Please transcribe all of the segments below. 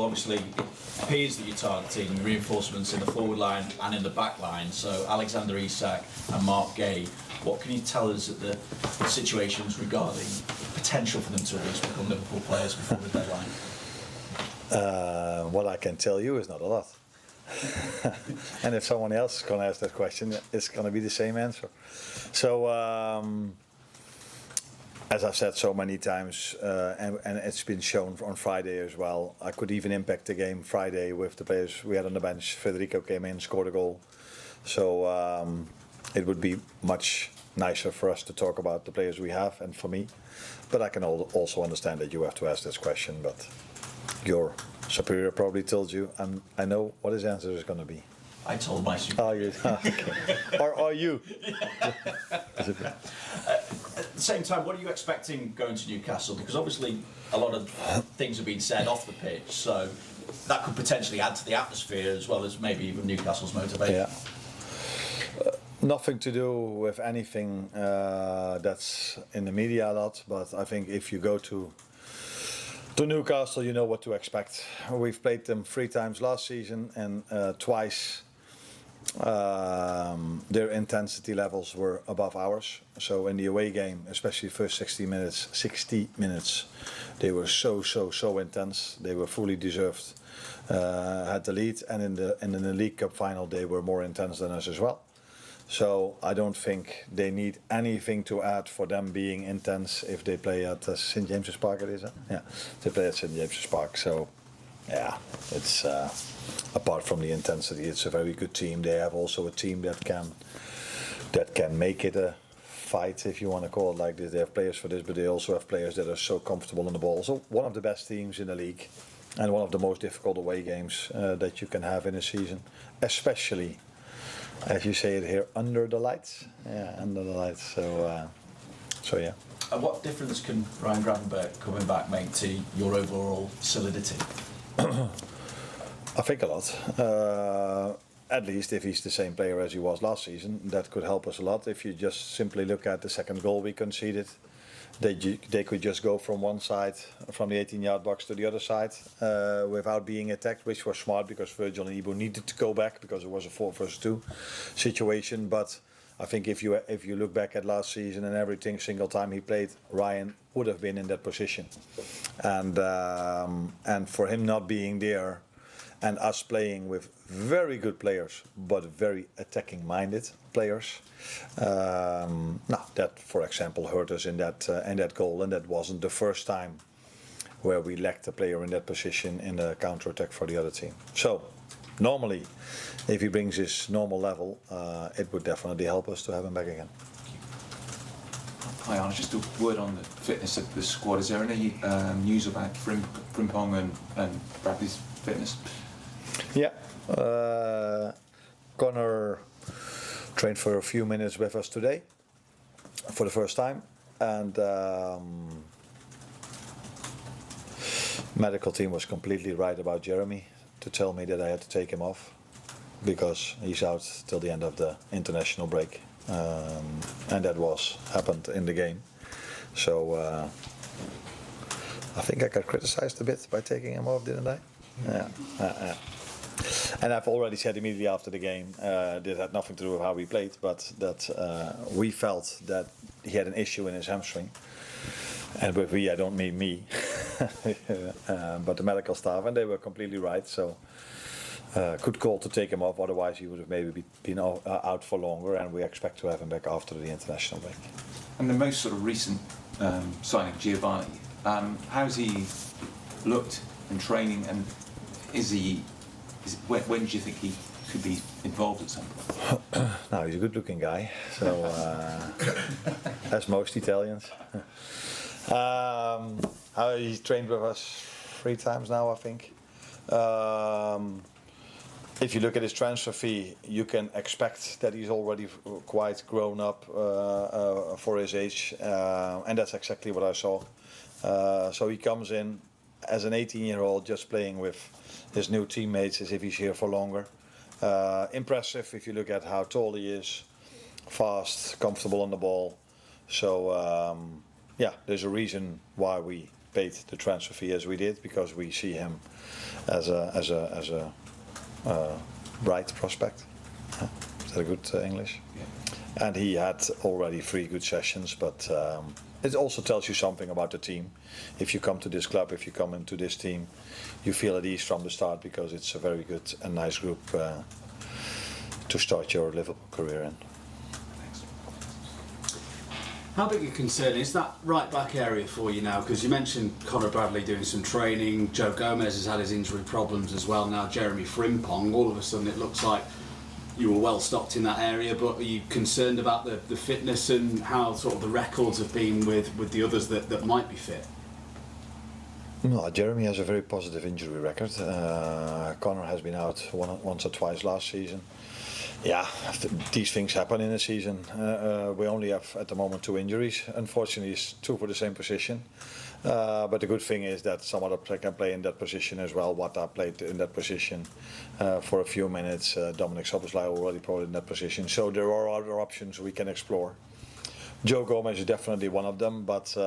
Obviously, it appears that you're targeting reinforcements in the forward line and in the back line. So Alexander-Arnold and Mark Gay. What can you tell us at the situations regarding potential for them to at least become Liverpool players before the deadline? What I can tell you is not a lot. And if someone else is going to ask that question, it's going to be the same answer. So, as I've said so many times, and it's been shown on Friday as well, I could even impact the game Friday with the players we had on the bench. Federico came in, scored a goal. So it would be much nicer for us to talk about the players we have and for me. But I can also understand that you have to ask this question, but your superior probably told you, and I know what his answer is going to be. I told my superior. Oh, you? Okay. Or are you? At the same time, what are you expecting going to Newcastle? Because obviously a lot of things have been said off the pitch, so that could potentially add to the atmosphere as well as maybe even Newcastle's motivation. Yeah. Nothing to do with anything that's in the media a lot, but I think if you go to Newcastle, you know what to expect. We've played them 3 times last season, and twice their intensity levels were above ours. So in the away game, especially the first 60 minutes, they were so intense. They were fully deserved, had the lead, and in the League Cup final, they were more intense than us as well. So I don't think they need anything to add for them being intense if they play at St James's Park. It is, huh? Yeah, they play at St James's Park. So yeah, it's apart from the intensity, it's a very good team. They have also a team that can make it a fight, if you want to call it like this. They have players for this, but they also have players that are so comfortable on the ball. So one of the best teams in the league, and one of the most difficult away games that you can have in a season, especially, as you say it here, under the lights. Yeah, under the lights. So yeah. And what difference can Ryan Gravenberch coming back make to your overall solidity? I think a lot. At least if he's the same player as he was last season, that could help us a lot. If you just simply look at the second goal we conceded, they could just go from one side, from the 18-yard box to the other side, without being attacked, which was smart because Virgil and Ibu needed to go back because it was a 4-versus-2 situation. But I think if you look back at last season and single time he played, Ryan would have been in that position, and for him not being there, and us playing with very good players but very attacking-minded players, that, for example, hurt us in that goal, and that wasn't the first time where we lacked a player in that position in the counter-attack for the other team. So normally, if he brings his normal level, it would definitely help us to have him back again. Hi Arne, just a word on the fitness of the squad. Is there any news about Frimpong and Bradley's fitness? Yeah, Connor trained for a few minutes with us today for the first time, and medical team was completely right about Jeremy to tell me that I had to take him off because he's out till the end of the international break, and that happened in the game. So I think I got criticized a bit by taking him off, didn't I? Yeah. And I've already said immediately after the game, this had nothing to do with how we played, but that we felt that he had an issue in his hamstring. And with we, I don't mean me, but the medical staff, and they were completely right. So good call to take him off, otherwise he would have maybe been out for longer, and we expect to have him back after the international break. And the most sort of recent signing, Giovanni, how's he looked in training, and when do you think he could be involved at some point? Now, he's a good-looking guy, so as most Italians. He's trained with us 3 times now, I think. If you look at his transfer fee, you can expect that he's already quite grown up for his age, and that's exactly what I saw. So he comes in as an 18-year-old, just playing with his new teammates as if he's here for longer. Impressive if you look at how tall he is, fast, comfortable on the ball. So yeah, there's a reason why we paid the transfer fee as we did, because we see him as a bright prospect. Is that a good English? Yeah. And he had already 3 good sessions, but it also tells you something about the team. If you come to this club, if you come into this team, you feel at ease from the start, because it's a very good and nice group to start your Liverpool career in. How big a concern is that right back area for you now? Because you mentioned Conor Bradley doing some training, Joe Gomez has had his injury problems as well, now Jeremy Frimpong. All of a sudden it looks like you were well stocked in that area, but are you concerned about the fitness and how sort of the records have been with the others that might be fit? No, Jeremy has a very positive injury record. Conor has been out once or twice last season. Yeah, these things happen in a season. We only have at the moment 2 injuries. Unfortunately, it's 2 for the same position. But the good thing is that some other player can play in that position as well. Wata played in that position for a few minutes. Dominic Szoboszlai already played in that position. So there are other options we can explore. Joe Gomez is definitely one of them, but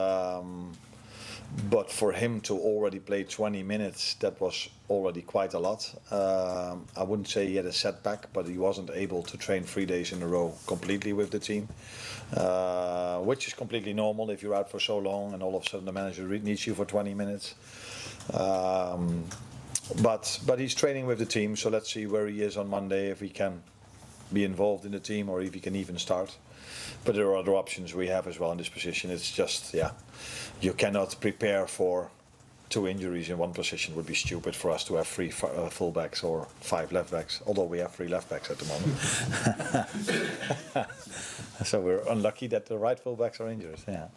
for him to already play 20 minutes, that was already quite a lot. I wouldn't say he had a setback, but he wasn't able to train 3 days in a row completely with the team, which is completely normal if you're out for so long and all of a sudden the manager needs you for 20 minutes. But he's training with the team, so let's see where he is on Monday, if he can be involved in the team or if he can even start. But there are other options we have as well in this position. It's just, you cannot prepare for 2 injuries in one position. It would be stupid for us to have 3 full-backs or 5 left-backs, although we have 3 left-backs at the moment. So we're unlucky that the right full-backs are injured, yeah.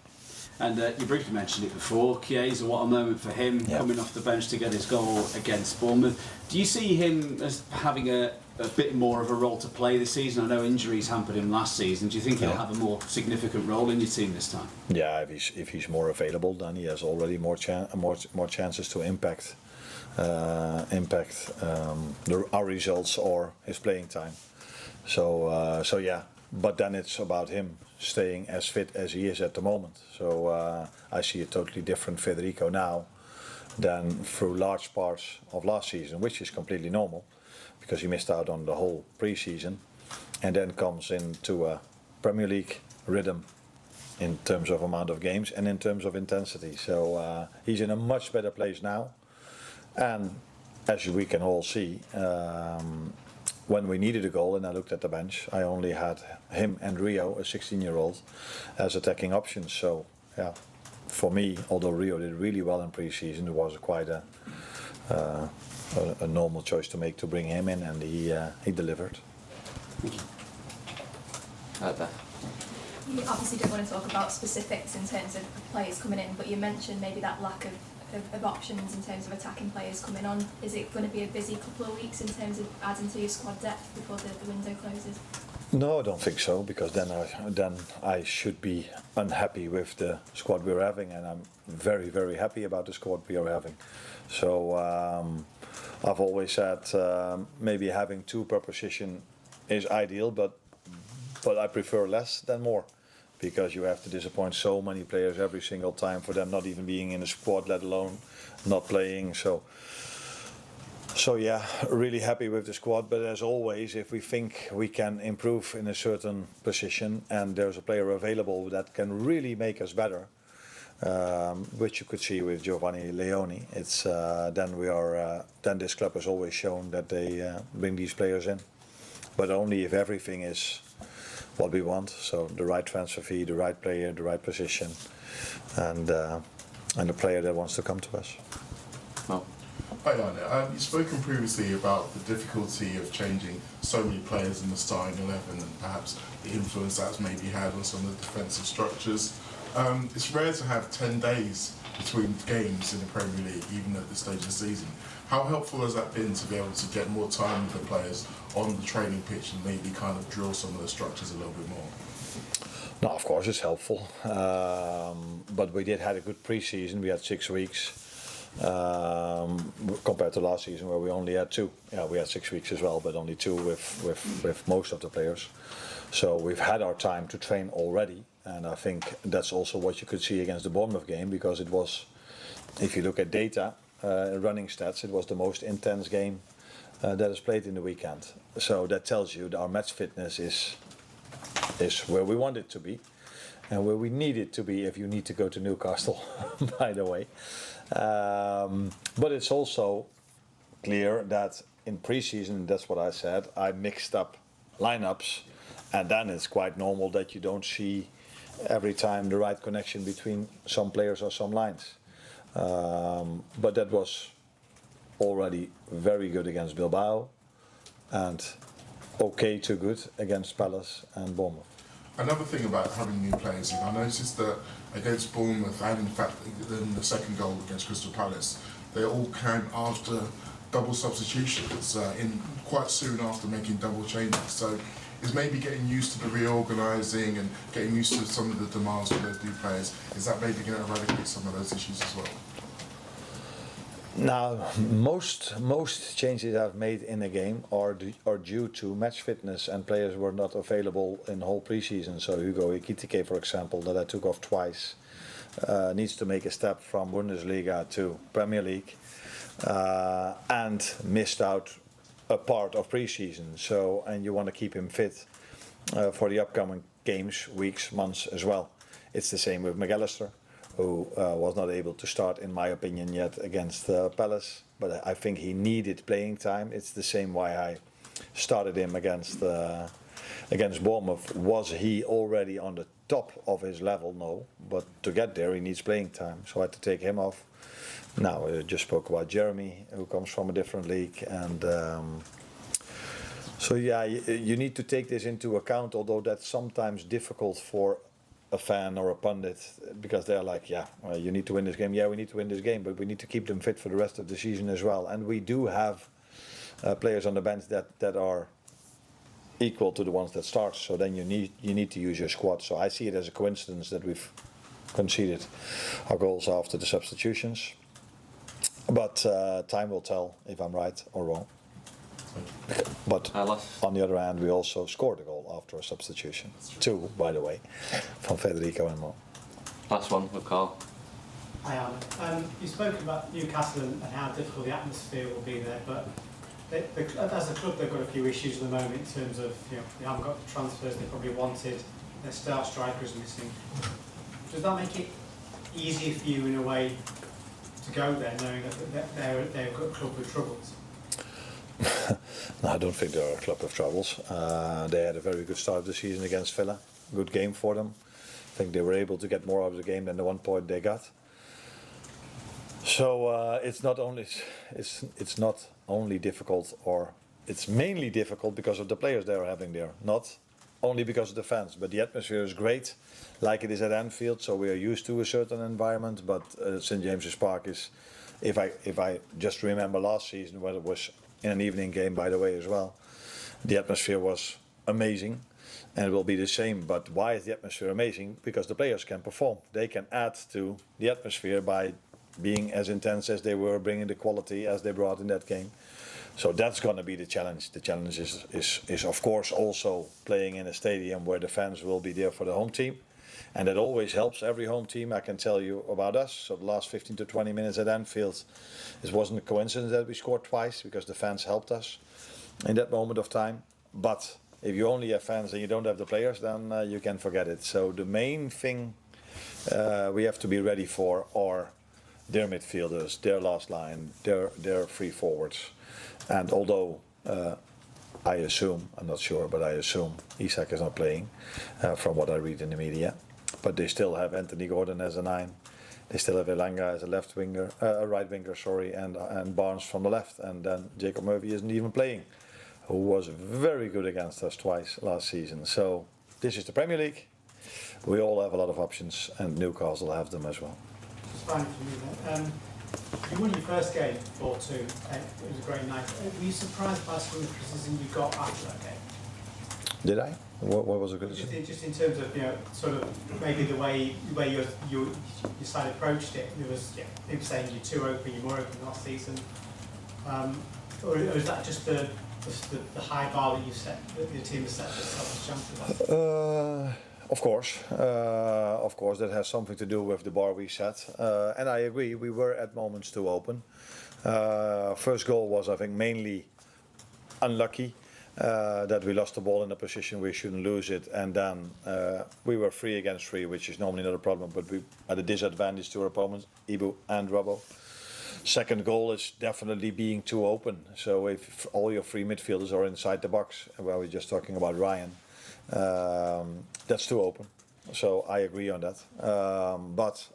And you briefly mentioned it before, Chiesa, what a moment for him, coming off the bench to get his goal against Bournemouth. Do you see him as having a bit more of a role to play this season? I know injuries hampered him last season. Do you think he'll have a more significant role in your team this time? Yeah, if he's more available, then he has already more chances to impact our results or his playing time. So yeah, but then it's about him staying as fit as he is at the moment. So I see a totally different Federico now than through large parts of last season, which is completely normal, because he missed out on the whole pre-season and then comes into a Premier League rhythm in terms of amount of games and in terms of intensity. So he's in a much better place now. And as we can all see, when we needed a goal and I looked at the bench, I only had him and Rio, a 16-year-old, as attacking options. So yeah, for me, although Rio did really well in pre-season, it was quite a normal choice to make to bring him in, and he delivered. You obviously don't want to talk about specifics in terms of players coming in, but you mentioned maybe that lack of options in terms of attacking players coming on. Is it going to be a busy couple of weeks in terms of adding to your squad depth before the window closes? No, I don't think so, because then I should be unhappy with the squad we're having, and I'm very, very happy about the squad we are having. So I've always said maybe having 2 per position is ideal, but I prefer less than more, because you have to disappoint so many players every single time for them not even being in the squad, let alone not playing. So yeah, really happy with the squad, but as always, if we think we can improve in a certain position and there's a player available that can really make us better, which you could see with Giovanni Leoni, it's then this club has always shown that they bring these players in, but only if everything is what we want. So the right transfer fee, the right player, the right position, and a player that wants to come to us. Well, Hi Arne, you've spoken previously about the difficulty of changing so many players in the starting 11 and perhaps the influence that's maybe had on some of the defensive structures. It's rare to have 10 days between games in the Premier League, even at this stage of the season. How helpful has that been to be able to get more time with the players on the training pitch and maybe kind of drill some of the structures a little bit more? No, of course it's helpful, but we did have a good pre-season. We had 6 weeks. Compared to last season where we only had 2. Yeah, we had 6 weeks as well, but only 2 with most of the players. So we've had our time to train already, and I think that's also what you could see against the Bournemouth game, because it was if you look at data, running stats, it was the most intense game that is played in the weekend. So that tells you that our match fitness is where we want it to be, and where we need it to be if you need to go to Newcastle, by the way. But it's also clear that in pre-season, that's what I said, I mixed up lineups, and then it's quite normal that you don't see every time the right connection between some players or some lines. But that was already very good against Bilbao, and okay to good against Palace and Bournemouth. Another thing about having new players in, I noticed that against Bournemouth and in fact in the second goal against Crystal Palace, they all came after double substitutions, in quite soon after making double changes. So is maybe getting used to the reorganising and getting used to some of the demands from those new players, is that maybe going to eradicate some of those issues as well? Now, most changes I've made in a game are due to match fitness, and players were not available in the whole pre-season. So Hugo Ekitike, for example, that I took off twice, needs to make a step from Bundesliga to Premier League, and missed out a part of pre-season. So, and you want to keep him fit for the upcoming games, weeks, months as well. It's the same with McAllister, who was not able to start, in my opinion, yet against Palace. But I think he needed playing time. It's the same why I started him against Bournemouth. Was he already on the top of his level? No. But to get there, he needs playing time. So I had to take him off. Now, I just spoke about Jeremy, who comes from a different league. And so, yeah, you need to take this into account, although that's sometimes difficult for a fan or a pundit, because they're like, yeah, well, you need to win this game. Yeah, we need to win this game, but we need to keep them fit for the rest of the season as well. And we do have players on the bench that are equal to the ones that start. So then you need to use your squad. So I see it as a coincidence that we've conceded our goals after the substitutions. But time will tell if I'm right or wrong. But on the other hand, we also scored a goal after a substitution. 2, by the way, from Federico and Mo. Last one with Carl. Hi, Arne. You spoke about Newcastle and how difficult the atmosphere will be there, but as a club, they've got a few issues at the moment in terms of, they haven't got the transfers they probably wanted. Their star striker is missing. Does that make it easier for you in a way to go there, knowing that they're a club with troubles? No, I don't think they're a club of troubles. They had a very good start of the season against Villa. Good game for them. I think they were able to get more out of the game than the 1 point they got. So it's not only difficult, or it's mainly difficult because of the players they are having there, not only because of the fans. But the atmosphere is great, like it is at Anfield. So we are used to a certain environment. But St James's Park is, if I just remember last season, when it was in an evening game, by the way, as well, the atmosphere was amazing, and it will be the same. But why is the atmosphere amazing? Because the players can perform. They can add to the atmosphere by being as intense as they were, bringing the quality as they brought in that game. So that's going to be the challenge. The challenge is of course also playing in a stadium where the fans will be there for the home team. And that always helps every home team. I can tell you about us. So the last 15 to 20 minutes at Anfield, it wasn't a coincidence that we scored twice, because the fans helped us in that moment of time. But if you only have fans and you don't have the players, then you can forget it. So the main thing we have to be ready for are their midfielders, their last line, their free forwards. And although I assume, I'm not sure, but I assume Isak is not playing, from what I read in the media. But they still have Anthony Gordon as a 9. They still have Elanga as a left winger, a right winger, sorry, and Barnes from the left. And then Jacob Murphy isn't even playing, who was very good against us twice last season. So this is the Premier League. We all have a lot of options, and Newcastle have them as well. Just finally for me then. You won your first game 4-2. It was a great night. Were you surprised by some of the criticism you got after that game? Did I? What was the criticism? Just in terms of, sort of maybe the way your side approached it. There was people saying you're too open, you're more open last season. Or is that just the high bar that you set, that your team has set for itself as champions? Of course, that has something to do with the bar we set, and I agree. We were at moments too open. First goal was, I think, mainly unlucky that we lost the ball in a position we shouldn't lose it, and then we were 3 against 3, which is normally not a problem, but we had a disadvantage to our opponents, Ibu and Robbo. Second goal is definitely being too open. So if all your 3 midfielders are inside the box, well, we're just talking about Ryan, that's too open. So I agree on that. But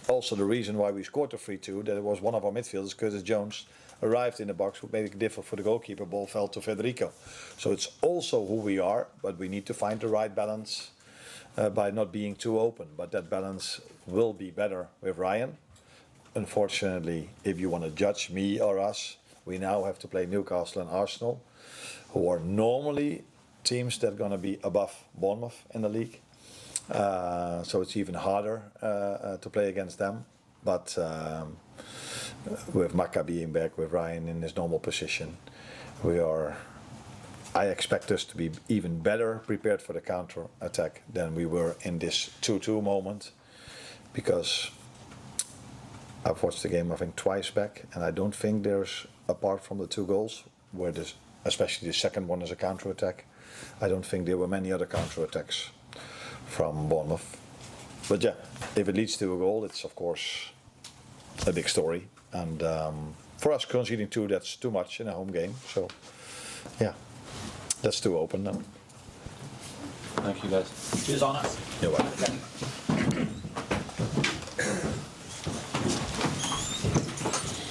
also the reason why we scored the 3-2, that it was one of our midfielders, Curtis Jones, arrived in the box, what made it difficult for the goalkeeper. Ball fell to Federico. So it's also who we are, but we need to find the right balance by not being too open. But that balance will be better with Ryan. Unfortunately, if you want to judge me or us, we now have to play Newcastle and Arsenal, who are normally teams that are going to be above Bournemouth in the league. So it's even harder to play against them. But with Maka being back, with Ryan in his normal position, I expect us to be even better prepared for the counter attack than we were in this 2-2 moment, because I've watched the game, I think, twice back, and I don't think there's, apart from the 2 goals, where this, especially the second one is a counter attack, I don't think there were many other counter attacks from Bournemouth. But yeah, if it leads to a goal, it's of course a big story. And for us, conceding 2, that's too much in a home game. So yeah, that's too open now. Thank you, guys. Cheers, Arne. You're welcome.